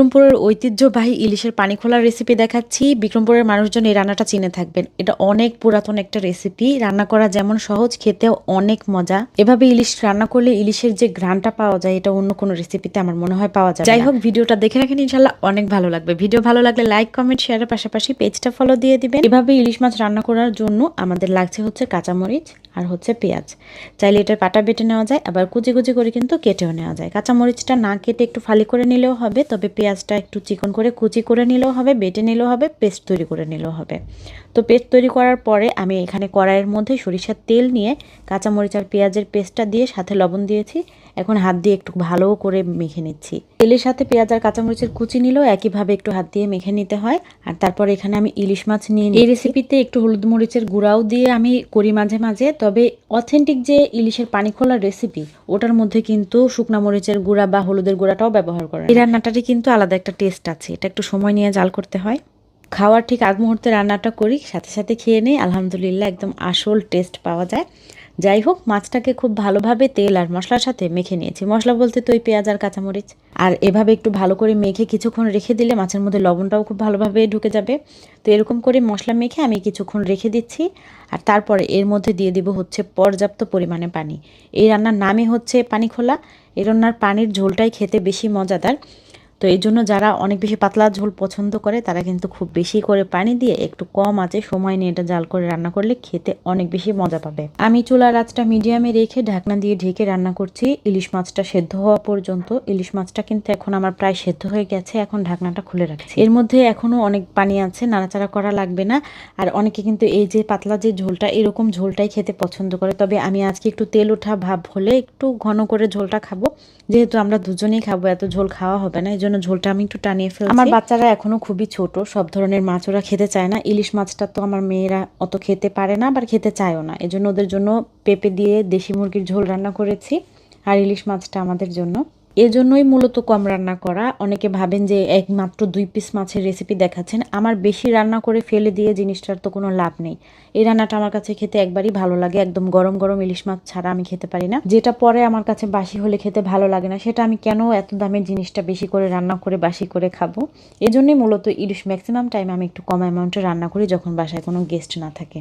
বিক্রমপুরের ঐতিহ্যবাহী ইলিশের পানি খোলার রেসিপি দেখাচ্ছি। বিক্রমপুরের মানুষজন এই রান্নাটা চিনে থাকবেন। এটা অনেক পুরাতন একটা রেসিপি, রান্না করা যেমন সহজ, খেতেও অনেক মজা। এভাবে ইলিশ রান্না করলে ইলিশের যে ঘ্রাণটা পাওয়া যায়, এটা অন্য কোনো রেসিপিতে আমার মনে হয় পাওয়া যায়। যাই হোক, ভিডিওটা দেখে রাখেন, ইনশাল্লাহ অনেক ভালো লাগবে। ভিডিও ভালো লাগলে লাইক, কমেন্ট, শেয়ারের পাশাপাশি পেজটা ফলো দিয়ে দিবেন। এভাবে ইলিশ মাছ রান্না করার জন্য আমাদের লাগছে হচ্ছে কাঁচামরিচ আর হচ্ছে পেঁয়াজ। চাইলে এটার পাটা বেটে নেওয়া যায়, আবার কুচি কুচি করে কিন্তু কেটেও নেওয়া যায়। কাঁচামরিচটা না কেটে একটু ফালি করে নিলেও হবে, তবে পেঁয়াজটা একটু চিকন করে কুচি করে নিলেও হবে, বেটে নিলেও হবে, পেস্ট তৈরি করে নিলেও হবে। তো পেস্ট তৈরি করার পরে আমি এখানে কড়াইয়ের মধ্যে সরিষার তেল নিয়ে কাঁচামরিচ আর পেঁয়াজের পেস্টটা দিয়ে সাথে লবণ দিয়েছি। এখন হাত দিয়ে একটু ভালো করে মেখে নিচ্ছি। তেলের সাথে পেঁয়াজ আর কাঁচামরিচের কুচি নিলেও একইভাবে একটু হাত দিয়ে মেখে নিতে হয়। আর তারপর এখানে আমি ইলিশ মাছ নিয়ে এই রেসিপিতে একটু হলুদ মরিচের গুঁড়াও দিয়ে আমি করি মাঝে মাঝে, তবে অথেন্টিক যে ইলিশের পানি খোলার রেসিপি, ওটার মধ্যে কিন্তু শুকনা মরিচের গুঁড়া বা হলুদের গুঁড়াটাও ব্যবহার করে। এই রান্নাটারই কিন্তু আলাদা একটা টেস্ট আছে, এটা একটু সময় নিয়ে জাল করতে হয়। খাওয়ার ঠিক আগ মুহূর্তে রান্নাটা করি, সাথে সাথে খেয়ে নেই, আলহামদুলিল্লাহ একদম আসল টেস্ট পাওয়া যায়। যাই হোক, মাছটাকে খুব ভালোভাবে তেল আর মশলার সাথে মেখে নিয়েছি। মশলা বলতে তো ওই পেঁয়াজ আর কাঁচামরিচ। আর এভাবে একটু ভালো করে মেখে কিছুক্ষণ রেখে দিলে মাছের মধ্যে লবণটাও খুব ভালোভাবে ঢুকে যাবে। তো এরকম করে মশলা মেখে আমি কিছুক্ষণ রেখে দিচ্ছি। আর তারপরে এর মধ্যে দিয়ে দিব হচ্ছে পর্যাপ্ত পরিমাণে পানি। এই রান্নার নামই হচ্ছে পানি খোলা। এই রান্নার পানির ঝোলটাই খেতে বেশি মজাদার। তো এই জন্য যারা অনেক বেশি পাতলা ঝোল পছন্দ করে, তারা কিন্তু খুব বেশি করে পানি দিয়ে একটু কম আঁচে সময় নিয়ে এটা জাল করে রান্না করলে খেতে অনেক বেশি মজা পাবে। আমি চুলার আঁচটা মিডিয়ামে রেখে ঢাকনা দিয়ে ঢেকে রান্না করছি ইলিশ মাছটা সেদ্ধ হওয়া পর্যন্ত। ইলিশ মাছটা কিন্তু এখন আমার প্রায় সেদ্ধ হয়ে গেছে। এখন ঢাকনাটা খুলে রাখছি। এর মধ্যে এখনো অনেক পানি আছে, নাড়াচাড়া করা লাগবে না। আর অনেকে কিন্তু এই যে পাতলা যে ঝোলটা, এরকম ঝোলটাই খেতে পছন্দ করে, তবে আমি আজকে একটু তেল ওঠা ভাব হলে একটু ঘন করে ঝোলটা খাবো। যেহেতু আমরা দুজনেই খাবো, এত ঝোল খাওয়া হবে না, এই জন্য ঝোলটা আমি একটু টানিয়ে ফেলছি। আমার বাচ্চারা এখনো খুবই ছোট, সব ধরনের মাছ ওরা খেতে চায় না। ইলিশ মাছটা তো আমার মেয়েরা অত খেতে পারে না, আবার খেতে চায়ও না। এজন্য ওদের জন্য পেঁপে দিয়ে দেশি মুরগির ঝোল রান্না করেছি, আর ইলিশ মাছটা আমাদের জন্য। এজন্যই মূলত কম রান্না করা। অনেকে ভাবেন যে একমাত্র 2 পিস মাছের রেসিপি দেখাচ্ছেন। আমার বেশি রান্না করে ফেলে দিয়ে জিনিসটার তো কোনো লাভ নেই। এই রান্নাটা আমার কাছে খেতে একবারই ভালো লাগে, একদম গরম গরম ইলিশ মাছ ছাড়া আমি খেতে পারি না। যেটা পরে আমার কাছে বাসি হলে খেতে ভালো লাগে না, সেটা আমি কেন এত দামের জিনিসটা বেশি করে রান্না করে বাসি করে খাবো। এজন্যই মূলত ইলিশ ম্যাক্সিমাম টাইম আমি একটু কম অ্যামাউন্টে রান্না করি, যখন বাসায় কোনো গেস্ট না থাকে।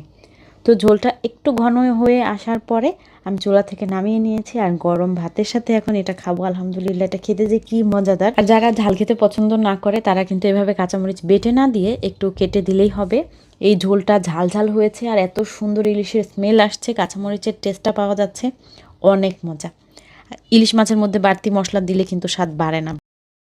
তো ঝোলটা একটু ঘন হয়ে আসার পরে আমি চুলা থেকে নামিয়ে নিয়েছি, আর গরম ভাতের সাথে এখন এটা খাবো। আলহামদুলিল্লাহ, এটা খেতে যে কি মজাদার। আর যারা ঝাল খেতে পছন্দ না করে, তারা কিন্তু এভাবে কাঁচামরিচ বেটে না দিয়ে একটু কেটে দিলেই হবে। এই ঝোলটা ঝাল ঝাল হয়েছে, আর এত সুন্দর ইলিশের স্মেল আসছে, কাঁচামরিচের টেস্টটা পাওয়া যাচ্ছে, অনেক মজা। ইলিশ মাছের মধ্যে বাড়তি মশলা দিলে কিন্তু স্বাদ বাড়ে না।